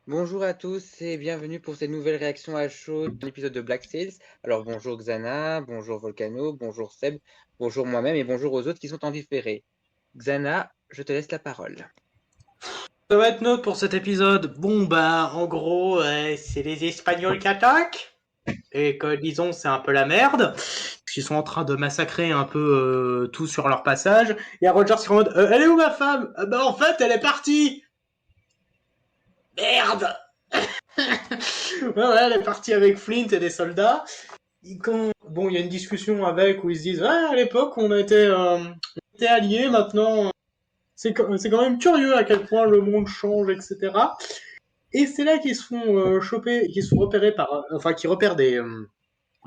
Bonjour à tous et bienvenue pour cette nouvelle réaction à chaud de l'épisode de Black Sails. Alors bonjour Xana, bonjour Volcano, bonjour Seb, bonjour moi-même et bonjour aux autres qui sont en différé. Xana, je te laisse la parole. Ça va être neutre pour cet épisode. Bon, bah, en gros, c'est les Espagnols qui attaquent. Et que, disons, c'est un peu la merde. Ils sont en train de massacrer un peu tout sur leur passage. Il y a Roger qui est en mode Elle est où ma femme Ah bah, en fait, elle est partie. Merde. Ouais, elle est partie avec Flint et des soldats. Bon, il y a une discussion avec où ils se disent à l'époque, on était alliés, maintenant. C'est quand même curieux à quel point le monde change, etc. Et c'est là qu'ils se font choper, qu'ils se font repérer enfin, qu'ils repèrent des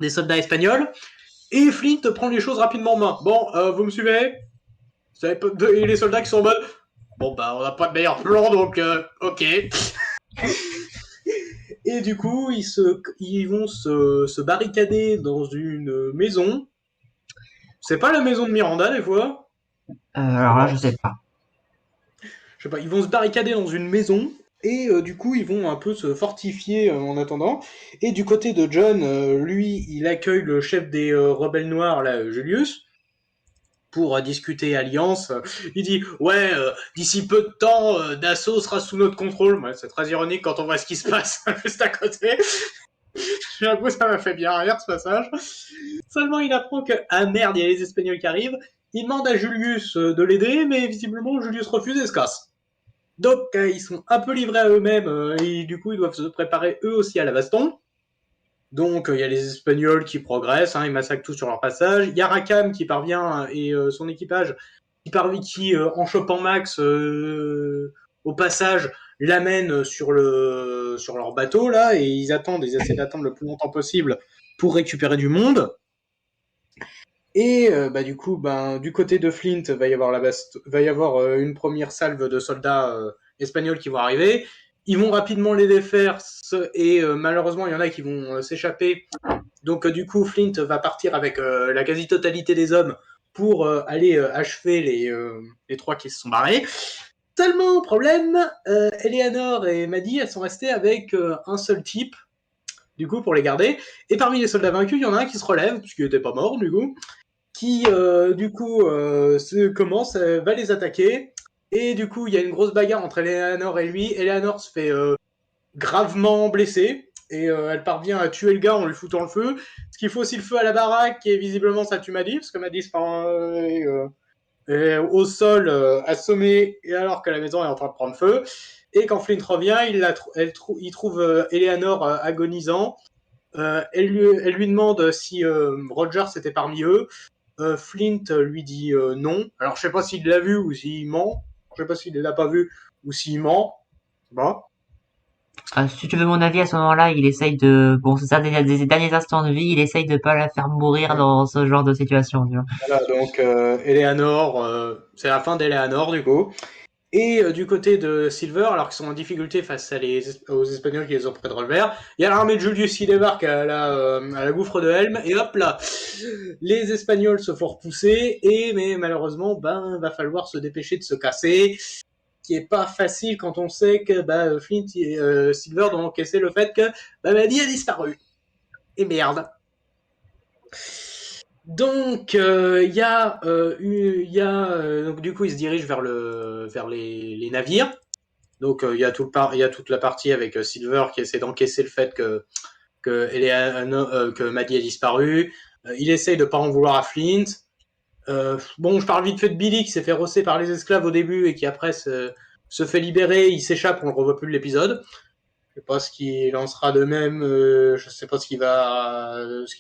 soldats espagnols. Et Flint prend les choses rapidement en main. Bon, vous me suivez Et les soldats qui sont en mode, bon bah, on n'a pas de meilleur plan, donc ok. Et du coup, ils vont se barricader dans une maison. C'est pas la maison de Miranda des fois. Je Alors là, je sais pense. pas. Je sais pas, ils vont se barricader dans une maison et du coup ils vont un peu se fortifier en attendant. Et du côté de John, lui, il accueille le chef des rebelles noirs, là, Julius, pour discuter alliance. Il dit ouais, d'ici peu de temps, Dassault sera sous notre contrôle. Ouais, c'est très ironique quand on voit ce qui se passe juste à côté. J'avoue, ça m'a fait bien rire ce passage. Seulement, il apprend que ah merde, il y a les Espagnols qui arrivent. Il demande à Julius de l'aider, mais visiblement Julius refuse et se casse. Donc ils sont un peu livrés à eux-mêmes et du coup ils doivent se préparer eux aussi à la baston. Donc il y a les Espagnols qui progressent, ils massacrent tout sur leur passage. Il y a Rakam qui parvient et son équipage qui en chopant Max au passage l'amène sur leur bateau là et ils essaient d'attendre le plus longtemps possible pour récupérer du monde. Et bah, du coup, ben, du côté de Flint, va y avoir une première salve de soldats espagnols qui vont arriver. Ils vont rapidement les défaire et malheureusement, il y en a qui vont s'échapper. Donc, du coup, Flint va partir avec la quasi-totalité des hommes pour aller achever les trois qui se sont barrés. Seulement, problème, Eleanor et Maddie, elles sont restées avec un seul type, du coup, pour les garder. Et parmi les soldats vaincus, il y en a un qui se relève, puisqu'il n'était pas mort, du coup qui du coup va les attaquer. Et du coup, il y a une grosse bagarre entre Eleanor et lui. Eleanor se fait gravement blesser et elle parvient à tuer le gars en lui foutant le feu. Ce qu'il faut aussi le feu à la baraque et visiblement ça tue Maddy parce que Maddy est au sol assommé et alors que la maison est en train de prendre feu. Et quand Flint revient, il trouve Eleanor agonisant. Elle lui demande si Roger était parmi eux. Flint lui dit non. Alors je sais pas s'il l'a vu ou s'il ment. Je sais pas s'il l'a pas vu ou s'il ment. Bon. Si tu veux mon avis, à ce moment-là, il essaye de, bon, c'est ça, des derniers instants de vie, il essaye de pas la faire mourir dans ce genre de situation, tu vois. Voilà, donc Eleanor, c'est la fin d'Eleanor du coup. Et du côté de Silver, alors qu'ils sont en difficulté face aux Espagnols qui les ont près de revers, il y a l'armée de Julius qui débarque à la gouffre de Helm, et hop là, les Espagnols se font repousser, mais malheureusement, ben, va falloir se dépêcher de se casser. Qui est pas facile quand on sait que bah, Flint et Silver doivent encaisser le fait que bah, Maddie a disparu. Et merde. Donc donc du coup il se dirige vers les navires. Donc il y a toute la partie avec Silver qui essaie d'encaisser le fait que Maddie a disparu. Il essaye de pas en vouloir à Flint. Bon, je parle vite fait de Billy qui s'est fait rosser par les esclaves au début et qui après se fait libérer, il s'échappe, on le revoit plus de l'épisode. Je sais pas ce qu'il en sera de même, je sais pas ce qu'il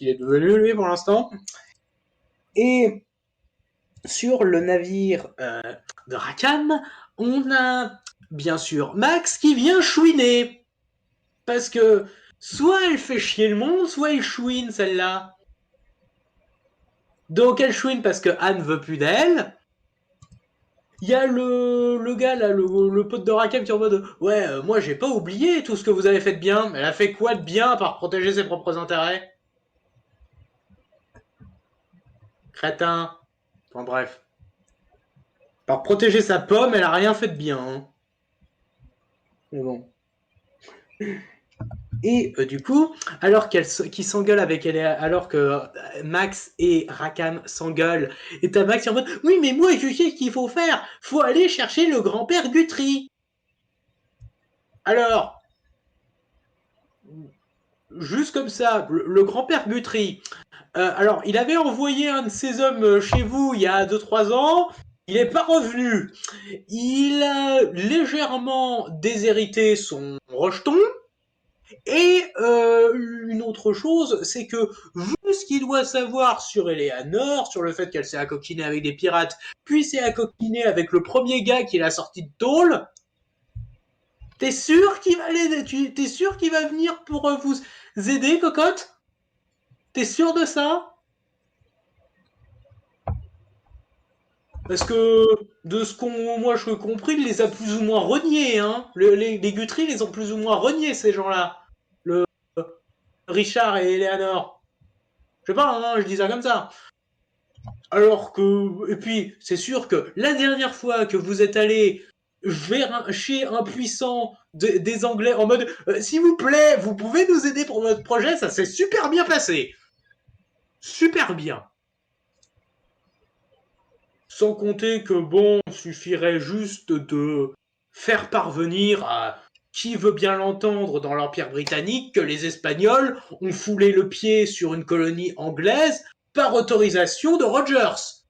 est devenu lui pour l'instant. Et sur le navire de Rackham, on a bien sûr Max qui vient chouiner. Parce que soit elle fait chier le monde, soit elle chouine celle-là. Donc elle chouine parce que Anne veut plus d'elle. Il y a le gars là, le pote de Rackham qui est en mode ouais, moi j'ai pas oublié tout ce que vous avez fait de bien. Elle a fait quoi de bien à part protéger ses propres intérêts? Crétin. Enfin bref. Par protéger sa pomme, elle a rien fait de bien. Hein. Mais bon. Et du coup, qu'ils s'engueulent avec elle, alors que Max et Rakam s'engueulent, et t'as Max qui est en mode oui, mais moi je sais ce qu'il faut faire, faut aller chercher le grand-père Guthrie. Alors, juste comme ça, le grand-père Guthrie, alors il avait envoyé un de ses hommes chez vous il y a 2-3 ans, il n'est pas revenu. Il a légèrement déshérité son rejeton. Et une autre chose, c'est que vu ce qu'il doit savoir sur Eleanor, sur le fait qu'elle s'est accoquinée avec des pirates, puis s'est accoquinée avec le premier gars qui l'a sorti de tôle, t'es sûr qu'il va t'es sûr qu'il va venir pour vous aider, cocotte? T'es sûr de ça? Parce que de ce qu'on moi je compris, il les a plus ou moins reniés, hein. Les Guthrie les ont plus ou moins reniés ces gens-là. Le Richard et Eleanor. Je sais pas, hein, je dis ça comme ça. Alors que, et puis, c'est sûr que la dernière fois que vous êtes allé chez un puissant des Anglais en mode s'il vous plaît, vous pouvez nous aider pour notre projet, ça s'est super bien passé. Super bien. Sans compter que, bon, il suffirait juste de faire parvenir à qui veut bien l'entendre dans l'Empire britannique que les Espagnols ont foulé le pied sur une colonie anglaise par autorisation de Rogers.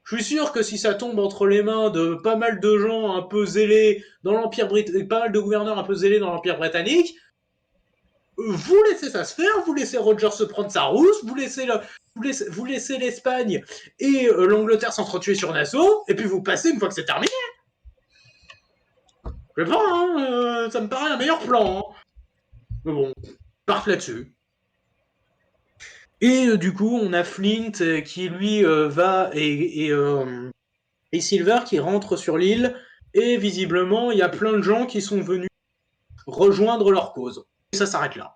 Je suis sûr que si ça tombe entre les mains de pas mal de gens un peu zélés dans l'Empire britannique, pas mal de gouverneurs un peu zélés dans l'Empire britannique, vous laissez ça se faire, vous laissez Roger se prendre sa rousse, vous laissez l'Espagne et l'Angleterre s'entretuer sur Nassau, et puis vous passez une fois que c'est terminé. Je sais pas, hein, ça me paraît un meilleur plan. Hein. Mais bon, parte là-dessus. Et du coup, on a Flint qui lui va et Silver qui rentre sur l'île. Et visiblement, il y a plein de gens qui sont venus rejoindre leur cause. Et ça s'arrête là.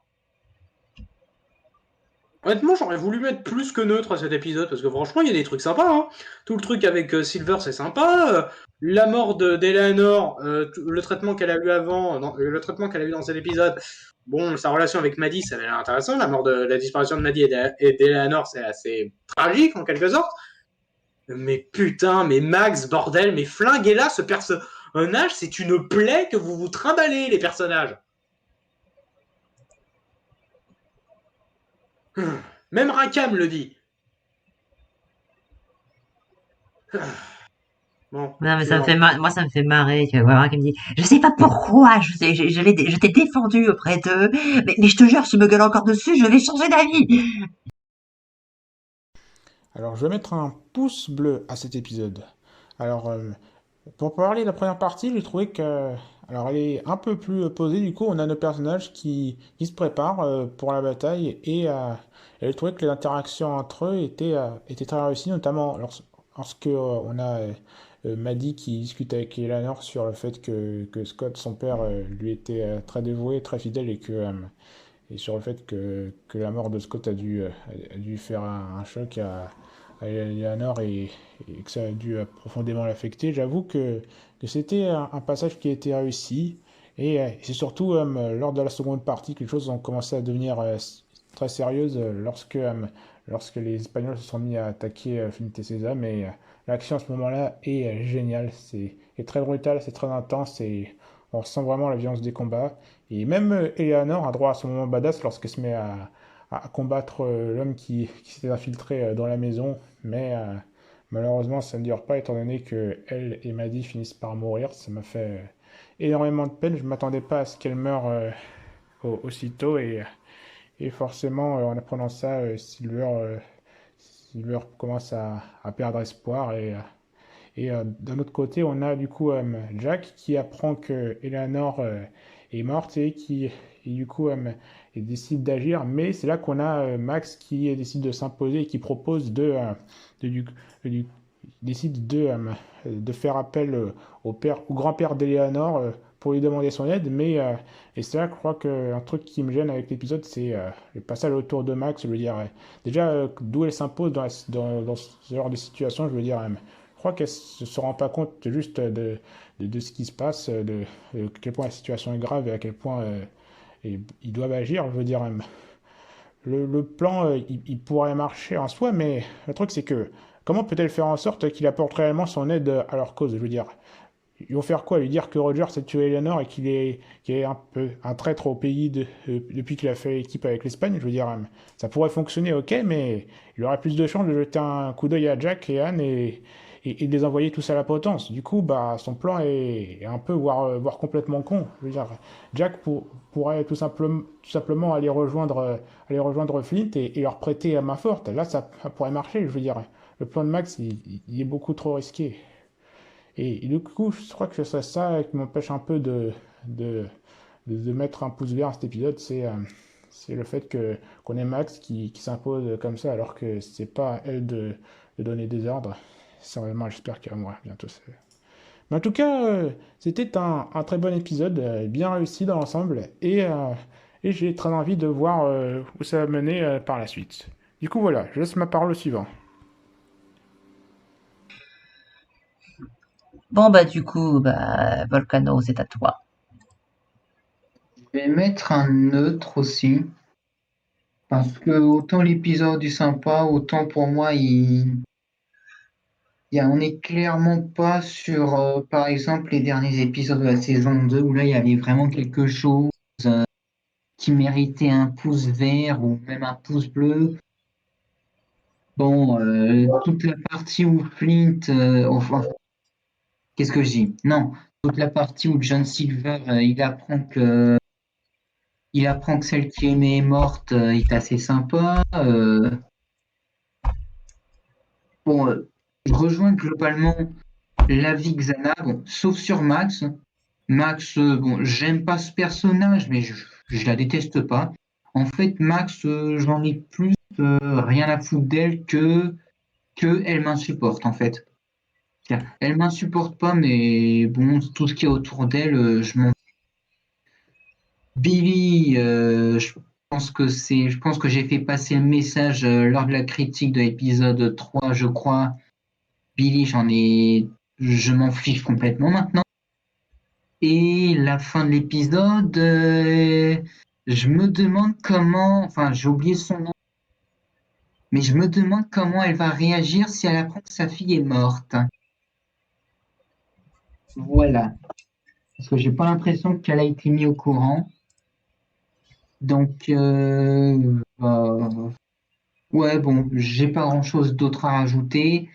Honnêtement, j'aurais voulu mettre plus que neutre à cet épisode, parce que franchement, il y a des trucs sympas. Hein. Tout le truc avec Silver, c'est sympa. La mort d'Eleanor, le traitement qu'elle a eu avant, le traitement qu'elle a eu dans cet épisode, bon, sa relation avec Maddie, ça avait l'air intéressant. La disparition de Maddie et d'Eleanor, c'est assez tragique, en quelque sorte. Mais putain, mais Max, bordel, mais flinguez là, ce personnage, c'est une plaie que vous vous trimballez, les personnages. Même Rakam le dit. Bon, Non, mais ça me fait moi, ça me fait marrer, que voilà, qui me dit, je sais pas pourquoi, je t'ai défendu auprès d'eux, mais je te jure, si me gueule encore dessus, je vais changer d'avis. Alors, je vais mettre un pouce bleu à cet épisode. Alors, pour parler de la première partie, j'ai trouvé que. Alors, elle est un peu plus posée. Du coup, on a nos personnages qui se préparent pour la bataille. Et j'ai trouvé que les interactions entre eux étaient très réussies, notamment lorsque on a Maddie qui discute avec Eleanor sur le fait que Scott, son père, lui était très dévoué, très fidèle et sur le fait que la mort de Scott a dû faire un choc à Eleanor et que ça a dû profondément l'affecter. J'avoue que c'était un passage qui a été réussi. Et c'est surtout lors de la seconde partie que les choses ont commencé à devenir très sérieuses lorsque les Espagnols se sont mis à attaquer Flint et Sésame. Et l'action à ce moment-là est géniale. C'est très brutal, c'est très intense et on ressent vraiment la violence des combats. Et même Eleanor a droit à son moment badass lorsqu'elle se met à combattre l'homme qui s'était infiltré dans la maison. Mais malheureusement, ça ne dure pas étant donné que elle et Maddie finissent par mourir. Ça m'a fait énormément de peine. Je ne m'attendais pas à ce qu'elle meure aussitôt. Et forcément, en apprenant ça, Silver commence à perdre espoir. Et d'un autre côté, on a du coup Jack qui apprend que Eleanor est morte et du coup il décide d'agir. Mais c'est là qu'on a Max qui décide de s'imposer et qui propose de, du- du- décide de faire appel au grand-père d'Eleanor pour lui demander son aide. Et c'est là que je crois qu'un truc qui me gêne avec l'épisode, c'est le passage autour de Max. Je veux dire, déjà, d'où elle s'impose dans ce genre de situation, je veux dire, crois qu'elle ne se rend pas compte juste de ce qui se passe, de à quel point la situation est grave et à quel point ils doivent agir. Je veux dire, le plan, il pourrait marcher en soi, mais le truc, c'est que comment peut-elle faire en sorte qu'il apporte réellement son aide à leur cause? Je veux dire, ils vont faire quoi? Lui dire que Roger s'est tué Eleanor et qu'il est un peu un traître au pays depuis qu'il a fait équipe avec l'Espagne? Je veux dire, ça pourrait fonctionner, ok, mais il aurait plus de chances de jeter un coup d'œil à Jack et Anne et de les envoyer tous à la potence. Du coup, bah, son plan est un peu, voire complètement con. Je veux dire, pourrait tout simplement aller rejoindre Flint et leur prêter à main forte. Là, ça pourrait marcher. Je veux dire, le plan de Max, il est beaucoup trop risqué. Et du coup, je crois que ce serait ça qui m'empêche un peu de, de mettre un pouce vert à cet épisode, c'est le fait qu'on ait Max qui s'impose comme ça alors que c'est pas à elle de donner des ordres. C'est vraiment, j'espère qu'à moi bientôt. Mais en tout cas, c'était un très bon épisode, bien réussi dans l'ensemble, et j'ai très envie de voir où ça va mener par la suite. Du coup, voilà, je laisse ma parole au suivant. Bon, bah, du coup, bah, Volcano, c'est à toi. Je vais mettre un neutre aussi, parce que autant l'épisode est sympa, autant pour moi, on n'est clairement pas sur, par exemple, les derniers épisodes de la saison 2 où là, il y avait vraiment quelque chose qui méritait un pouce vert ou même un pouce bleu. Bon, toute la partie où Flint, enfin, qu'est-ce que je dis? Non, toute la partie où John Silver, il apprend que celle qui aimait est morte, est assez sympa. Bon, je rejoins globalement l'avis de Xana, bon, sauf sur Max. Max, bon, j'aime pas ce personnage, mais je la déteste pas. En fait, Max, j'en ai plus rien à foutre d'elle que elle m'insupporte, en fait. Elle m'insupporte pas, mais bon, tout ce qui est autour d'elle, je m'en. Billy, je pense que j'ai fait passer le message lors de la critique de l'épisode 3, je crois. Billy, je m'en fiche complètement maintenant. Et la fin de l'épisode, je me demande comment, enfin, j'ai oublié son nom, mais je me demande comment elle va réagir si elle apprend que sa fille est morte. Voilà. Parce que j'ai pas l'impression qu'elle a été mise au courant. Donc, ouais, bon, j'ai pas grand-chose d'autre à rajouter.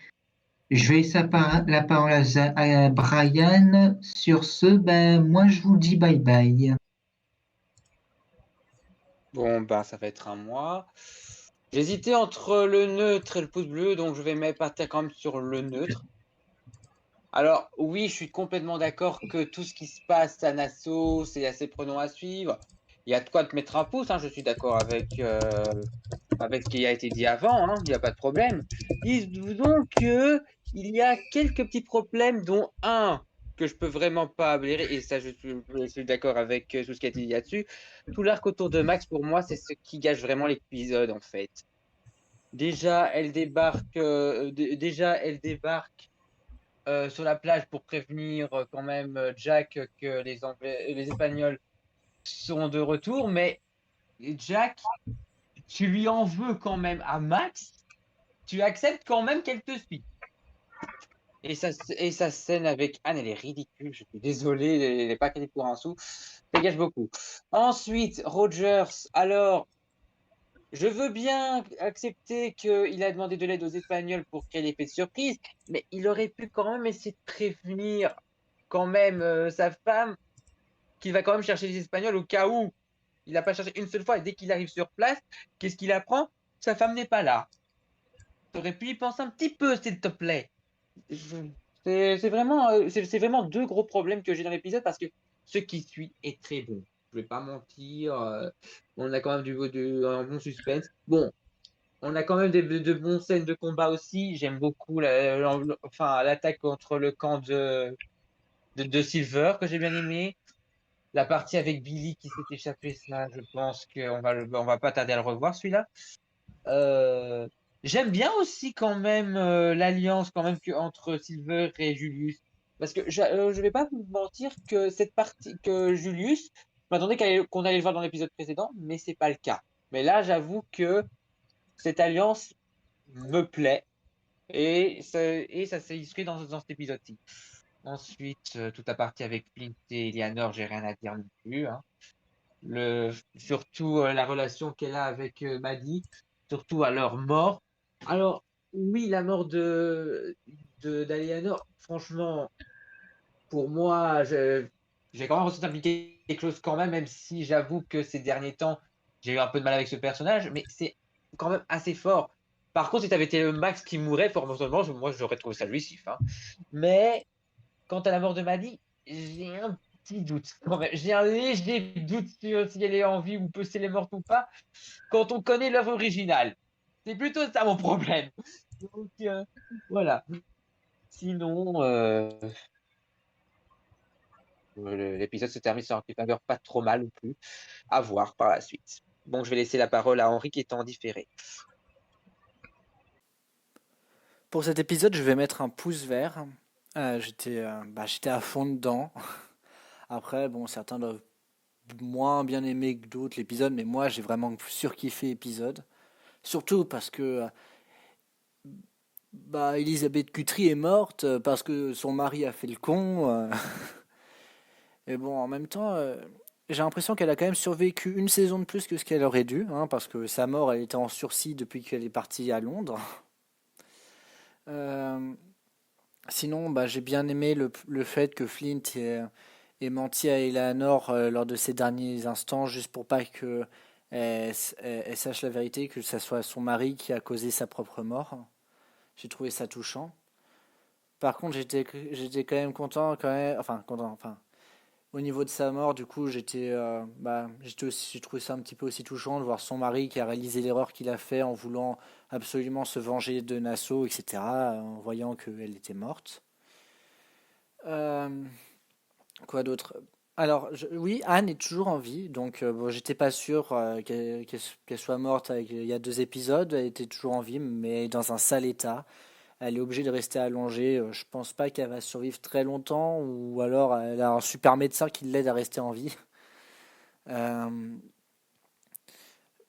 Je vais laisser la parole à Brian. Sur ce, ben, moi, je vous dis bye bye. Bon, ben, ça va être un mois. J'hésitais entre le neutre et le pouce bleu, donc je vais partir quand même sur le neutre. Alors, oui, je suis complètement d'accord que tout ce qui se passe à Nassau, c'est assez prenant à suivre. Il y a de quoi te mettre un pouce, hein, je suis d'accord avec ce qui a été dit avant, hein, il n'y a pas de problème. Disons que il y a quelques petits problèmes, dont un que je peux vraiment pas blairer, et ça, je suis d'accord avec tout ce qui a été dit là-dessus. Tout l'arc autour de Max, pour moi, c'est ce qui gâche vraiment l'épisode, en fait. Déjà, elle débarque sur la plage pour prévenir quand même Jack que les Espagnols sont de retour, mais Jack, tu lui en veux quand même à Max, tu acceptes quand même qu'elle te suit. Et sa scène avec Anne, elle est ridicule, je suis désolé, elle n'est pas qualifiée pour un sou, ça gâche beaucoup. Ensuite, Rogers, alors, je veux bien accepter qu'il a demandé de l'aide aux Espagnols pour créer l'effet de surprise, mais il aurait pu quand même essayer de prévenir quand même sa femme qu'il va quand même chercher les Espagnols au cas où il n'a pas cherché une seule fois et dès qu'il arrive sur place, qu'est-ce qu'il apprend? Sa femme n'est pas là. Tu aurais pu y penser un petit peu, s'il te plaît. C'est vraiment deux gros problèmes que j'ai dans l'épisode parce que ce qui suit est très bon. Je vais pas mentir. On a quand même un bon suspense. Bon, on a quand même de bonnes scènes de combat aussi. J'aime beaucoup enfin, l'attaque contre le camp de Silver que j'ai bien aimé. La partie avec Billy qui s'est échappé, ça, je pense qu'on va pas tarder à le revoir celui-là. Euh, J'aime bien aussi quand même l'alliance quand même entre Silver et Julius. Parce que je vais pas vous mentir que cette partie que Julius, je m'attendais qu'on allait le voir dans l'épisode précédent, mais c'est pas le cas. Mais là, j'avoue que cette alliance me plaît et ça s'est illustré dans cet épisode-ci. Ensuite, toute la partie avec Flint et Eleanor, j'ai rien à dire non plus, hein. Surtout la relation qu'elle a avec Maddie, surtout à leur mort. Alors, oui, la mort d'Aliénor, franchement, pour moi, j'ai quand même ressenti quelque chose quand même si j'avoue que ces derniers temps, j'ai eu un peu de mal avec ce personnage, mais c'est quand même assez fort. Par contre, si tu avais été le Max qui mourait, forcément, moi, j'aurais trouvé ça jouissif, hein. Mais quant à la mort de Maddie, j'ai un petit doute quand même. J'ai un léger doute sur si elle est en vie ou si elle est morte ou pas, quand on connaît l'œuvre originale. C'est plutôt ça mon problème. Donc, voilà. Sinon, l'épisode se termine sur un cliffhanger pas trop mal non plus. À voir par la suite. Bon, je vais laisser la parole à Henri qui est en différé. Pour cet épisode, je vais mettre un pouce vert. J'étais à fond dedans. Après, bon, certains doivent moins bien aimer que d'autres l'épisode, mais moi, j'ai vraiment surkiffé l'épisode. Surtout parce que Elisabeth Cutry est morte, parce que son mari a fait le con. Et bon, en même temps, j'ai l'impression qu'elle a quand même survécu une saison de plus que ce qu'elle aurait dû, hein, parce que sa mort, elle était en sursis depuis qu'elle est partie à Londres. Sinon, j'ai bien aimé le fait que Flint ait menti à Eleanor lors de ses derniers instants, juste pour pas que elle sache la vérité, que ce soit son mari qui a causé sa propre mort. J'ai trouvé ça touchant. Par contre, j'étais quand même content, au niveau de sa mort, du coup, j'ai trouvé ça un petit peu aussi touchant de voir son mari qui a réalisé l'erreur qu'il a fait en voulant absolument se venger de Nassau, etc., en voyant qu'elle était morte. Quoi d'autre? Alors, oui, Anne est toujours en vie, donc j'étais pas sûr qu'elle soit morte il y a 2 épisodes. Elle était toujours en vie, mais dans un sale état. Elle est obligée de rester allongée. Je pense pas qu'elle va survivre très longtemps, ou alors elle a un super médecin qui l'aide à rester en vie.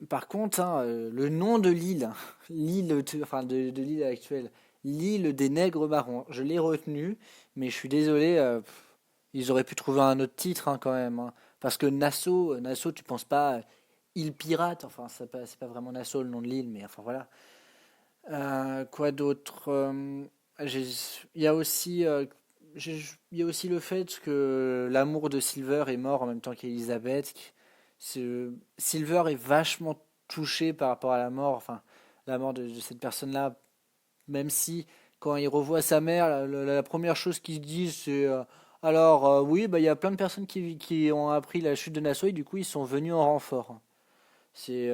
Par contre, hein, le nom de l'île, de l'île actuelle, l'île des nègres marrons, je l'ai retenu, mais je suis désolé, ils auraient pu trouver un autre titre, hein, quand même, hein. Parce que Nassau, tu penses pas île pirate, enfin c'est pas vraiment Nassau le nom de l'île, mais enfin voilà. Quoi d'autre? Il y a aussi, il y a aussi le fait que l'amour de Silver est mort en même temps qu'Elizabeth. Silver est vachement touché par rapport à la mort de cette personne-là, même si quand il revoit sa mère, la première chose qu'il dit, c'est oui, il y a plein de personnes qui ont appris la chute de Nassau et du coup ils sont venus en renfort. C'est,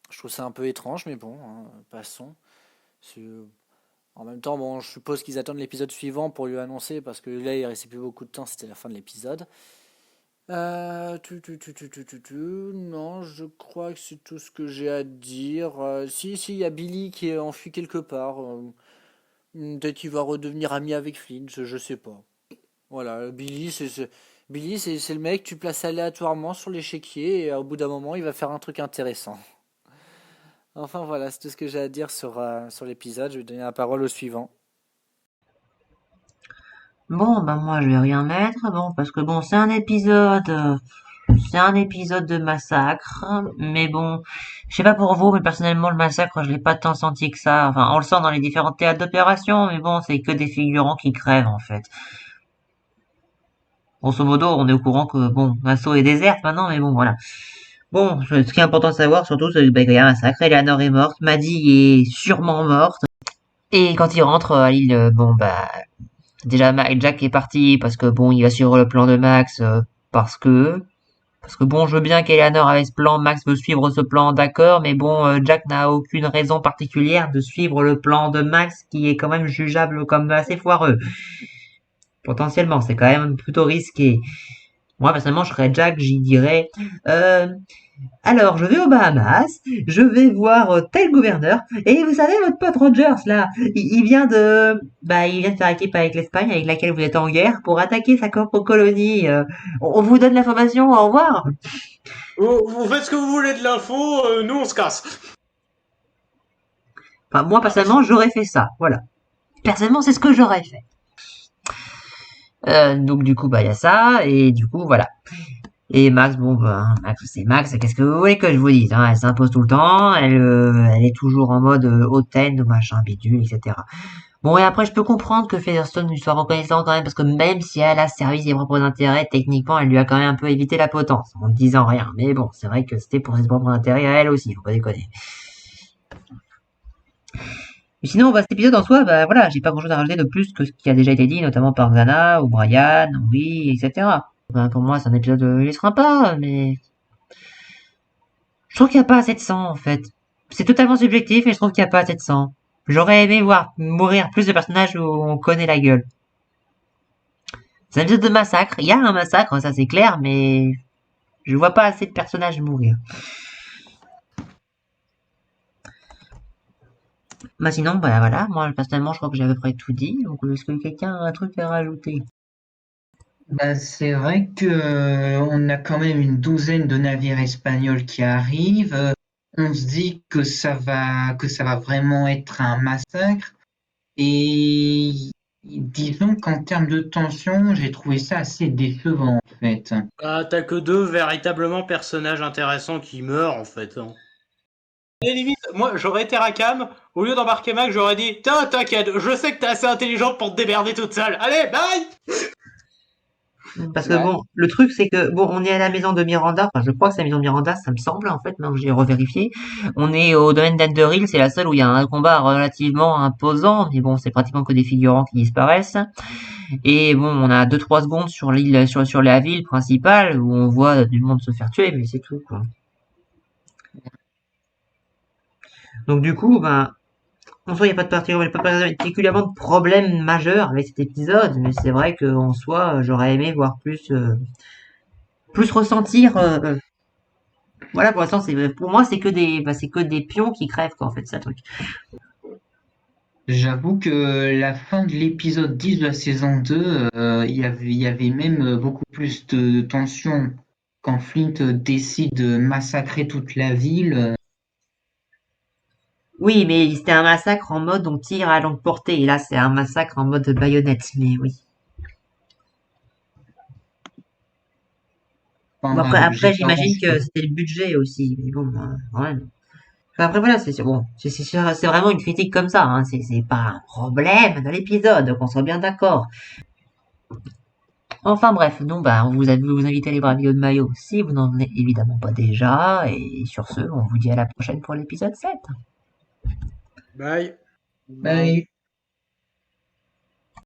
je trouve ça un peu étrange, mais bon, hein, passons. C'est- En même temps, bon, je suppose qu'ils attendent l'épisode suivant pour lui annoncer, parce que là, il restait plus beaucoup de temps, c'était la fin de l'épisode. Non, je crois que c'est tout ce que j'ai à dire. Si, il y a Billy qui est enfui quelque part. Peut-être qu'il va redevenir ami avec Flynn, je sais pas. Voilà, Billy, c'est le mec que tu places aléatoirement sur l'échiquier et au bout d'un moment, il va faire un truc intéressant. Enfin voilà, c'est tout ce que j'ai à dire sur l'épisode. Je vais donner la parole au suivant. Bon, moi je vais rien mettre, bon, parce que bon, c'est un épisode de massacre, mais bon, je sais pas pour vous, mais personnellement le massacre, je l'ai pas tant senti que ça. Enfin, on le sent dans les différents théâtres d'opération, mais bon, c'est que des figurants qui crèvent en fait. Grosso modo, on est au courant que bon, Nassau est déserte maintenant, mais bon, voilà. Bon, ce qui est important de savoir surtout, c'est qu'il y a un massacre. Eleanor est morte, Maddie est sûrement morte. Et quand il rentre à l'île, déjà Jack est parti parce que bon, il va suivre le plan de Max parce que bon, je veux bien qu'Eleanor avait ce plan, Max veut suivre ce plan, d'accord, mais bon, Jack n'a aucune raison particulière de suivre le plan de Max qui est quand même jugeable comme assez foireux. Potentiellement, c'est quand même plutôt risqué. Moi, personnellement, je serais Jack, j'y dirais, euh, alors, je vais aux Bahamas, je vais voir tel gouverneur, et vous savez, votre pote Rogers, là, il vient de faire équipe avec l'Espagne, avec laquelle vous êtes en guerre, pour attaquer sa propre colonie. On vous donne l'information, au revoir. Vous faites ce que vous voulez de l'info, nous on se casse. Enfin, moi, personnellement, j'aurais fait ça, voilà. Personnellement, c'est ce que j'aurais fait. Donc, du coup, il y a ça, et du coup, voilà. Et Max, Max, c'est Max, qu'est-ce que vous voulez que je vous dise, hein, elle s'impose tout le temps, elle est toujours en mode hautaine, machin, bidule, etc. Bon, et après, je peux comprendre que Featherstone lui soit reconnaissant quand même, parce que même si elle a servi ses propres intérêts, techniquement, elle lui a quand même un peu évité la potence, en ne disant rien. Mais bon, c'est vrai que c'était pour ses propres intérêts à elle aussi, faut pas déconner. Mais sinon, cet épisode en soi, voilà, j'ai pas grand chose à rajouter de plus que ce qui a déjà été dit, notamment par Xana, ou Brian, oui, etc. Pour moi, c'est un épisode, il est sympa, mais je trouve qu'il n'y a pas assez de sang, en fait. C'est totalement subjectif, mais je trouve qu'il n'y a pas assez de sang. J'aurais aimé voir mourir plus de personnages où on connaît la gueule. C'est un épisode de massacre. Il y a un massacre, ça c'est clair, mais je vois pas assez de personnages mourir. Sinon, voilà. Moi, personnellement, je crois que j'ai à peu près tout dit. Donc, est-ce que quelqu'un a un truc à rajouter? C'est vrai que on a quand même une douzaine de navires espagnols qui arrivent. On se dit que ça va vraiment être un massacre. Et disons qu'en termes de tension, j'ai trouvé ça assez décevant en fait. Ah, t'as que 2 véritablement personnages intéressants qui meurent en fait. Hein. Et limite, moi j'aurais été Rakam, au lieu d'embarquer Mac, j'aurais dit t'inquiète, je sais que t'es assez intelligente pour te démerder toute seule. Allez, bye. Parce que Ouais. le truc c'est que on est à la maison de Miranda, enfin je crois que c'est la maison de Miranda, ça me semble en fait, maintenant que j'ai revérifié. On est au domaine d'Underhill, c'est la seule où il y a un combat relativement imposant, mais bon, c'est pratiquement que des figurants qui disparaissent. Et bon, on a 2-3 secondes sur l'île, sur la ville principale où on voit du monde se faire tuer, mais c'est tout quoi. Donc du coup, en soi, il n'y a pas particulièrement de problème majeur avec cet épisode, mais c'est vrai qu'en soi, j'aurais aimé voir plus ressentir. Voilà, pour l'instant, pour moi, c'est que des pions qui crèvent, quoi, en fait, c'est un truc. J'avoue que la fin de l'épisode 10 de la saison 2, il y avait même beaucoup plus de tension quand Flint décide de massacrer toute la ville. Oui, mais c'était un massacre en mode on tire à longue portée, et là, c'est un massacre en mode baïonnette, mais oui. Enfin Bon, bref, j'ai après, pas grand j'imagine que chose. c'était le budget aussi, mais bon, quand même. Enfin, après, voilà, bon, c'est vraiment une critique comme ça, hein, c'est pas un problème dans l'épisode, qu'on soit bien d'accord. Enfin bref, donc on vous invite à aller voir la vidéo de Mayo si vous n'en êtes évidemment pas déjà. Et sur ce, on vous dit à la prochaine pour l'épisode 7. Bye. Bye.